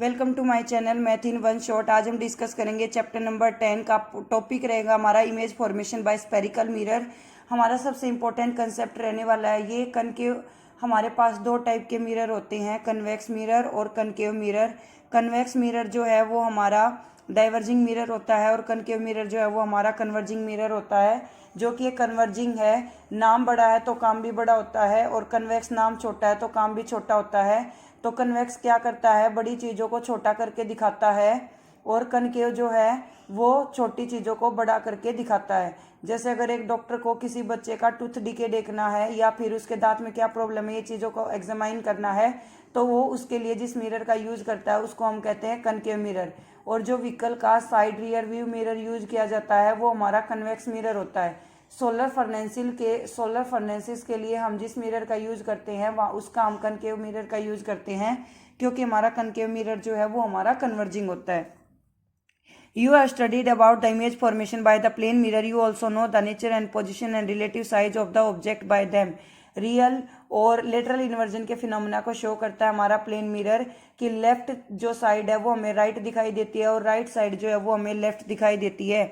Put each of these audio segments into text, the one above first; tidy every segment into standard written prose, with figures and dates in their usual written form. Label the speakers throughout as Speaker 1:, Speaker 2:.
Speaker 1: Welcome to my channel math in one shot. आज हम discuss करेंगे चैप्टर नंबर 10 का। टॉपिक रहेगा हमारा image formation by spherical mirror. हमारा सबसे इम्पोर्टेंट कंसेप्ट रहने वाला है ये कनकेव। हमारे पास दो टाइप के मिरर होते हैं, कन्वेक्स मिरर और कनकेव मिरर। कन्वेक्स मिरर जो है वो हमारा डाइवर्जिंग मिरर होता है और कनकेव मिरर जो है वो हमारा कन्वर्जिंग मिरर होता है। जो कि ये कन्वर्जिंग है, नाम बड़ा है तो काम भी बड़ा होता है, और कन्वेक्स नाम छोटा है तो काम भी छोटा होता है। तो कन्वेक्स क्या करता है, बड़ी चीज़ों को छोटा करके दिखाता है, और कनकेव जो है वो छोटी चीज़ों को बड़ा करके दिखाता है। जैसे अगर एक डॉक्टर को किसी बच्चे का टूथ डिके देखना है या फिर उसके दांत में क्या प्रॉब्लम है, ये चीज़ों को एग्जामाइन करना है, तो वो उसके लिए जिस मिरर का यूज़ करता है उसको हम कहते हैं कनकेव मिरर। और जो व्हीकल का side rear view mirror use किया जाता है वो हमारा कन्वेक्स मिरर होता है। सोलर फर्नेसिस के लिए हम जिस मिरर का यूज करते हैं वहाँ उसका हम कनकेव मिरर का यूज करते हैं, क्योंकि हमारा कनकेव मिरर जो है वो हमारा कन्वर्जिंग होता है। You have studied about the image formation by the plane mirror. You also know the nature and position and relative size of the object by them. Real और लेटरल इन्वर्जन के phenomena को show करता है हमारा plane mirror कि left जो side है वो हमें राइट दिखाई देती है और राइट साइड जो है वो हमें लेफ्ट दिखाई देती है।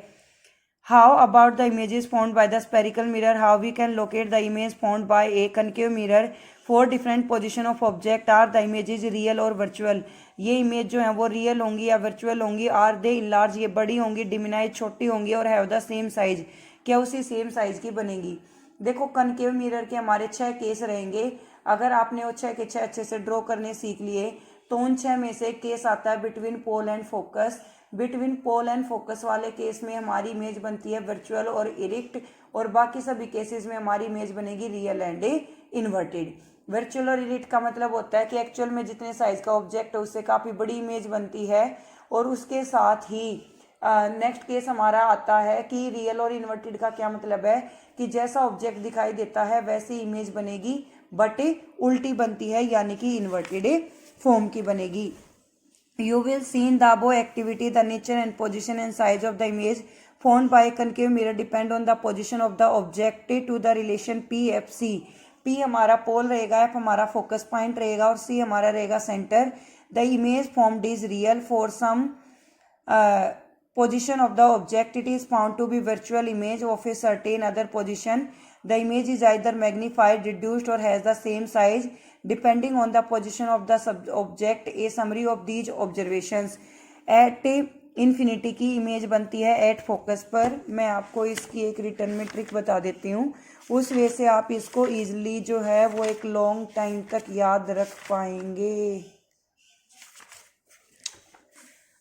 Speaker 1: How about the images formed by the spherical mirror? How we can locate the image formed by a concave mirror? Four different position of object. Are the images real और virtual? ये image जो है वो real होंगी या virtual होंगी? Are they enlarged? ये बड़ी होंगी, डिमिनाइज छोटी होंगी, और हैव द सेम साइज? क्या उसी सेम साइज की बनेगी? देखो, कनकेव मिरर के हमारे 6 केस रहेंगे। अगर आपने वो 6 के 6 अच्छे से ड्रॉ करने सीख लिए तो उन 6 में से केस आता है between pole and focus. Between pole and focus वाले केस में हमारी इमेज बनती है वर्चुअल और इरेक्ट, और बाकी सभी केसेस में हमारी इमेज बनेगी रियल एंड इन्वर्टेड। वर्चुअल और इरेक्ट का मतलब होता है कि एक्चुअल में जितने साइज का ऑब्जेक्ट है उससे काफ़ी बड़ी इमेज बनती है, और उसके साथ ही नेक्स्ट केस हमारा आता है कि रियल और इन्वर्टेड का क्या मतलब है कि जैसा ऑब्जेक्ट दिखाई देता है वैसी इमेज बनेगी, बट उल्टी बनती है, यानी कि इन्वर्टेड फॉर्म की बनेगी। You will see in the above activity the nature and position and size of the image formed by a concave mirror depend on the position of the object to the relation PFC. P हमारा पोल रहेगा, F हमारा focus point रहेगा, और C हमारा रहेगा centre. The image formed is real for some position of the object. It is found to be virtual image of a certain other position. The image is either magnified, reduced, or has the same size depending on the position of the object. A summary of these observations. At infinity की image बनती है at focus पर। मैं आपको इसकी एक return में trick बता देती हूँ, उस वे से आप इसको इजीली जो है वो एक लॉन्ग टाइम तक याद रख पाएंगे।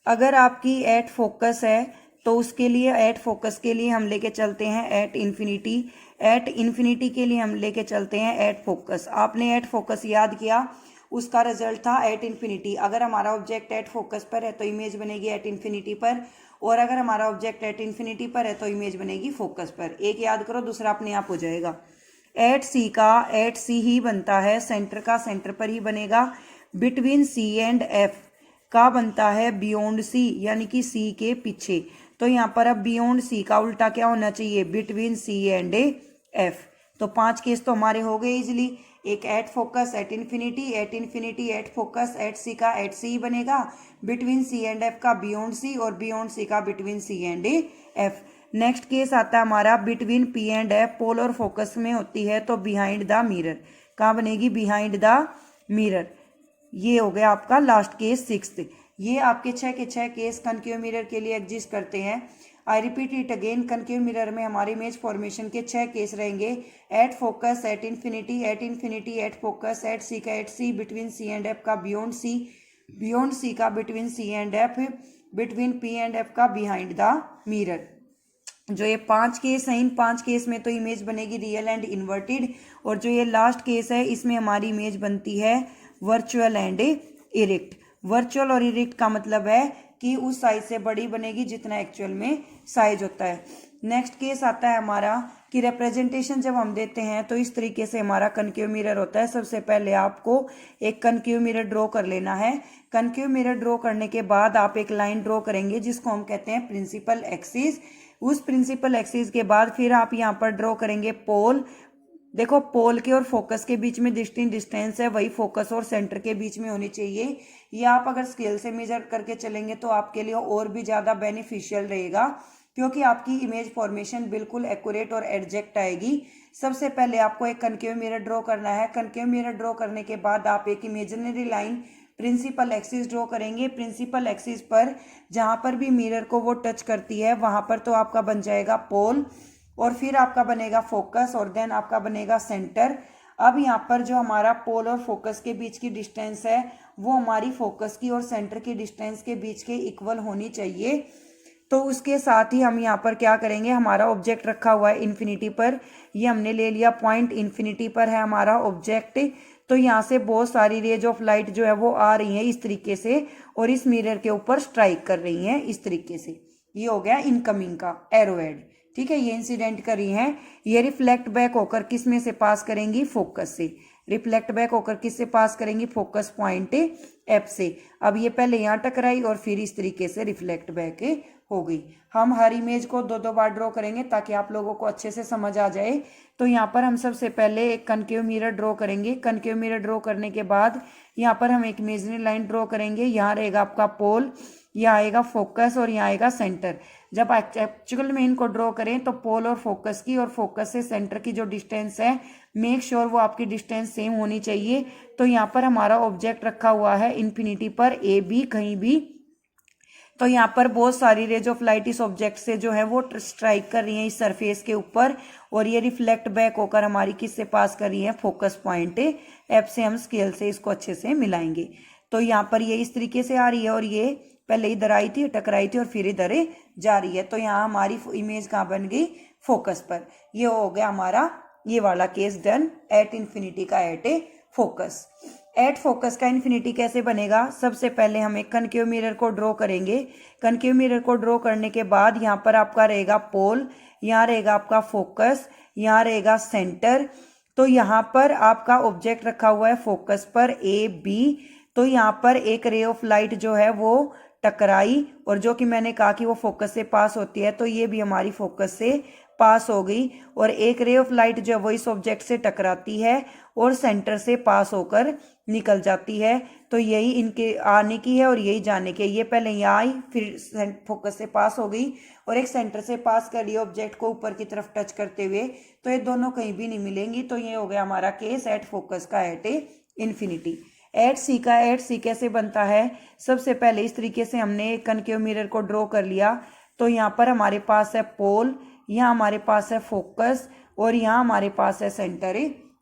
Speaker 1: अगर आपकी एट फोकस है तो उसके लिए एट फोकस के लिए हम लेके चलते हैं एट इन्फिनिटी। एट इन्फिनिटी के लिए हम लेके चलते हैं एट फोकस। आपने एट फोकस याद किया, उसका रिजल्ट था एट इन्फिनिटी। अगर हमारा ऑब्जेक्ट एट फोकस पर है तो इमेज बनेगी एट इन्फिनिटी पर, और अगर हमारा ऑब्जेक्ट एट इन्फिनिटी पर है तो इमेज बनेगी फोकस पर। एक याद करो, दूसरा अपने आप हो जाएगा। एट सी का एट सी ही बनता है, सेंटर का सेंटर पर ही बनेगा। बिटवीन सी एंड एफ का बनता है बियॉन्ड सी, यानी कि सी के पीछे। तो यहाँ पर अब बियॉन्ड सी का उल्टा क्या होना चाहिए, बिटवीन सी एंड एफ। तो 5 केस तो हमारे हो गए इजिली। एक at focus, at infinity, at focus, at C का एट सी बनेगा, बिटवीन सी एंड एफ का बियॉन्ड सी, और बियॉन्ड सी का between C and F. Next case आता है हमारा between P and F. Pole और फोकस में होती है तो बिहाइंड द मिरर। कहाँ बनेगी, बिहाइंड द मिरर। ये हो गया आपका लास्ट केस, 6th। ये आपके 6 के 6 केस कनकेव मिरर के लिए एग्जिस्ट करते हैं। I repeat it again, concave mirror में हमारे इमेज फॉर्मेशन के 6 केस रहेंगे। At focus, at infinity, at focus, at C का at C, between C and F का बियॉन्ड सी, बियॉन्ड सी का between C and F, between P and F का behind the mirror. जो ये 5 case हैं, इन 5 case में तो image बनेगी रियल एंड इन्वर्टेड, और जो ये लास्ट केस है इसमें हमारी इमेज बनती है वर्चुअल एंड इरेक्ट। वर्चुअल और इरेक्ट का मतलब है कि उस साइज से बड़ी बनेगी जितना एक्चुअल में साइज होता है। नेक्स्ट केस आता है हमारा कि रिप्रेजेंटेशन जब हम देते हैं तो इस तरीके से हमारा कनकेव मिरर होता है। सबसे पहले आपको एक कनकेव मिरर ड्रॉ कर लेना है। कनकेव मिरर ड्रॉ करने के बाद आप एक लाइन ड्रॉ करेंगे जिसको हम कहते हैं प्रिंसिपल एक्सिस। उस प्रिंसिपल एक्सिस के बाद फिर आप यहाँ पर ड्रॉ करेंगे पोल। देखो पोल के और फोकस के बीच में डिस्टेंस है वही फोकस और सेंटर के बीच में होनी चाहिए। ये आप अगर स्केल से मेजर करके चलेंगे तो आपके लिए और भी ज़्यादा बेनिफिशियल रहेगा, क्योंकि आपकी इमेज फॉर्मेशन बिल्कुल एक्यूरेट और एग्जैक्ट आएगी। सबसे पहले आपको एक कनकेव मिरर ड्रॉ करना है। कनकेव मिरर ड्रॉ करने के बाद आप एक imaginary line principal axis draw करेंगे। प्रिंसिपल एक्सिस पर जहाँ पर भी मिरर को वो टच करती है वहाँ पर तो आपका बन जाएगा पोल, और फिर आपका बनेगा फोकस, और देन आपका बनेगा सेंटर। अब यहाँ पर जो हमारा पोल और फोकस के बीच की डिस्टेंस है वो हमारी फोकस की और सेंटर की डिस्टेंस के बीच के इक्वल होनी चाहिए। तो उसके साथ ही हम यहाँ पर क्या करेंगे, हमारा ऑब्जेक्ट रखा हुआ है इन्फिनिटी पर, ये हमने ले लिया पॉइंट इन्फिनिटी पर है हमारा ऑब्जेक्ट। तो यहाँ से बहुत सारी रेज ऑफ लाइट जो है वो आ रही है इस तरीके से, और इस मिरर के ऊपर स्ट्राइक कर रही हैं इस तरीके से। ये हो गया इनकमिंग का एरोहेड, ठीक है। ये इंसिडेंट कर रही हैं, ये रिफ्लेक्ट बैक होकर किस में से पास करेंगी, फोकस से। रिफ्लेक्ट बैक होकर किस से पास करेंगी, फोकस पॉइंट एफ से। अब ये पहले यहाँ टकराई और फिर इस तरीके से रिफ्लेक्ट बैक हो गई। हम हर इमेज को दो दो बार ड्रॉ करेंगे ताकि आप लोगों को अच्छे से समझ आ जाए। तो यहाँ पर हम सबसे पहले एक कनकेव मिरर ड्रॉ करेंगे। कनकेव मिरर ड्रॉ करने के बाद यहाँ पर हम एक इमेजिनरी लाइन ड्रॉ करेंगे। यहाँ रहेगा आपका पोल, यहाँ आएगा फोकस और यहाँ आएगा सेंटर। जब एक्चुअल में इनको ड्रॉ करें तो पोल और फोकस की और फोकस से सेंटर की जो डिस्टेंस है, मेक श्योर वो आपकी डिस्टेंस सेम होनी चाहिए। तो यहाँ पर हमारा ऑब्जेक्ट रखा हुआ है इन्फिनिटी पर ए बी कहीं भी। तो यहाँ पर बहुत सारी रेज ऑफ लाइट इस ऑब्जेक्ट से जो है वो स्ट्राइक कर रही हैं इस सरफेस के ऊपर, और ये रिफ्लेक्ट बैक होकर हमारी किस से पास कर रही है, फोकस पॉइंट एफ से। हम स्केल से इसको अच्छे से मिलाएंगे। तो यहाँ पर ये इस तरीके से आ रही है, और ये पहले इधर आई थी, टकराई थी और फिर इधर जा रही है। तो यहाँ हमारी इमेज कहाँ बन गई, फोकस पर। ये हो गया हमारा ये वाला केस डन एट इन्फिनिटी का एट फोकस। एट फोकस का इन्फिनिटी कैसे बनेगा, सबसे पहले हम एक कनकेव मिरर को ड्रॉ करेंगे। कनकेव मिरर को ड्रॉ करने के बाद यहाँ पर आपका रहेगा पोल, यहाँ रहेगा आपका फोकस, यहाँ रहेगा सेंटर। तो यहाँ पर आपका ऑब्जेक्ट रखा हुआ है फोकस पर ए बी। तो यहाँ पर एक रे ऑफ लाइट जो है वो टकराई, और जो कि मैंने कहा कि वो फोकस से पास होती है, तो ये भी हमारी फोकस से पास हो गई। और एक रे ऑफ लाइट जो है वो इस ऑब्जेक्ट से टकराती है और सेंटर से पास होकर निकल जाती है। तो यही इनके आने की है और यही जाने की है। ये पहले यहाँ आई, फिर फोकस से पास हो गई और एक सेंटर से पास कर लिया ऑब्जेक्ट को ऊपर की तरफ टच करते हुए। तो ये दोनों कहीं भी नहीं मिलेंगी। तो ये हो गया हमारा केस एट फोकस का एट इन्फिनिटी। एट सी का एट सी कैसे बनता है, सबसे पहले इस तरीके से हमने कनकेव मिरर को ड्रॉ कर लिया। तो यहाँ पर हमारे पास है पोल, यहाँ हमारे पास है फोकस, और यहाँ हमारे पास है centre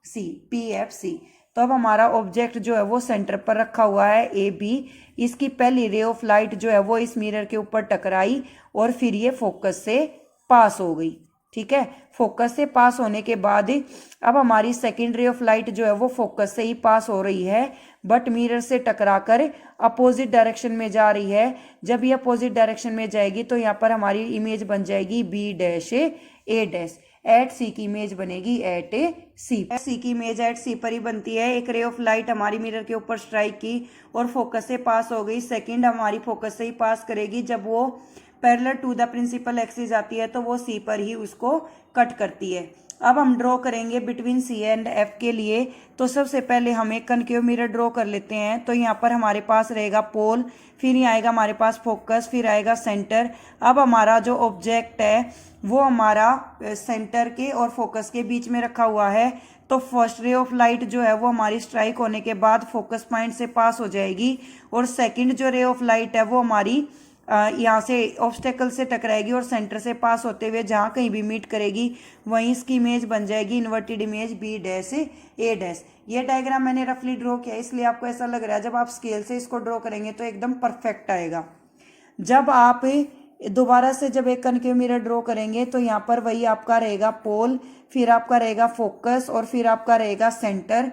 Speaker 1: C, P F C. तो अब हमारा ऑब्जेक्ट जो है वो सेंटर पर रखा हुआ है ए बी। इसकी पहली रे ऑफ लाइट जो है वो इस मिरर के ऊपर टकराई और फिर ये फोकस से पास हो गई, ठीक है। फोकस से पास होने के बाद अब हमारी सेकेंड रे ऑफ लाइट जो है वो फोकस से ही पास हो रही है, बट मिरर से टकराकर अपोजिट डायरेक्शन में जा रही है। जब ये अपोजिट डायरेक्शन में जाएगी तो यहाँ पर हमारी इमेज बन जाएगी बी डैश ए डैश। एट सी की इमेज बनेगी एट सी। सी की इमेज एट सी पर ही बनती है। एक रे ऑफ लाइट हमारी मिरर के ऊपर स्ट्राइक की और फोकस से पास हो गई। सेकंड हमारी फोकस से ही पास करेगी। जब वो parallel to the principal axis आती है तो वो सी पर ही उसको कट करती है। अब हम ड्रॉ करेंगे बिटवीन सी एंड एफ के लिए। तो सबसे पहले हम एक कनकेव मिरर ड्रॉ कर लेते हैं। तो यहाँ पर हमारे पास रहेगा पोल, फिर यहाँ आएगा हमारे पास फोकस, फिर आएगा सेंटर। अब हमारा जो ऑब्जेक्ट है वो हमारा सेंटर के और फोकस के बीच में रखा हुआ है। तो फर्स्ट रे ऑफ लाइट जो है वो हमारी स्ट्राइक होने के बाद फोकस पॉइंट से पास हो जाएगी, और सेकंड जो रे ऑफ लाइट है वो हमारी यहाँ से ऑब्स्टेकल से टकराएगी और सेंटर से पास होते हुए जहाँ कहीं भी मीट करेगी वहीं इसकी इमेज बन जाएगी इन्वर्टेड इमेज बी डैश ए डैश। ये डायग्राम मैंने रफली ड्रॉ किया इसलिए आपको ऐसा लग रहा है, जब आप स्केल से इसको ड्रॉ करेंगे तो एकदम परफेक्ट आएगा। जब आप दोबारा से जब एक कनकेव मिरर ड्रॉ करेंगे तो यहाँ पर वही आपका रहेगा पोल, फिर आपका रहेगा फोकस और फिर आपका रहेगा सेंटर।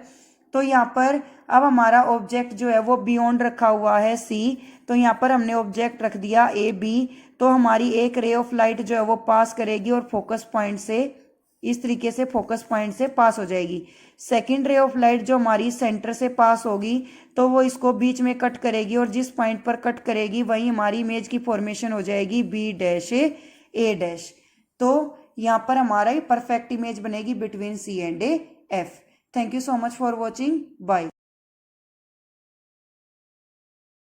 Speaker 1: तो यहाँ पर अब हमारा ऑब्जेक्ट जो है वो बियॉन्ड रखा हुआ है सी। तो यहाँ पर हमने ऑब्जेक्ट रख दिया ए बी। तो हमारी एक रे ऑफ लाइट जो है वो पास करेगी और फोकस पॉइंट से इस तरीके से फोकस पॉइंट से पास हो जाएगी। सेकेंड रे ऑफ लाइट जो हमारी सेंटर से पास होगी तो वो इसको बीच में कट करेगी, और जिस पॉइंट पर कट करेगी वहीं हमारी इमेज की फॉर्मेशन हो जाएगी बी डैश ए डैश। तो यहाँ पर हमारा ही परफेक्ट इमेज बनेगी between C and a F. Thank you so much for watching. Bye.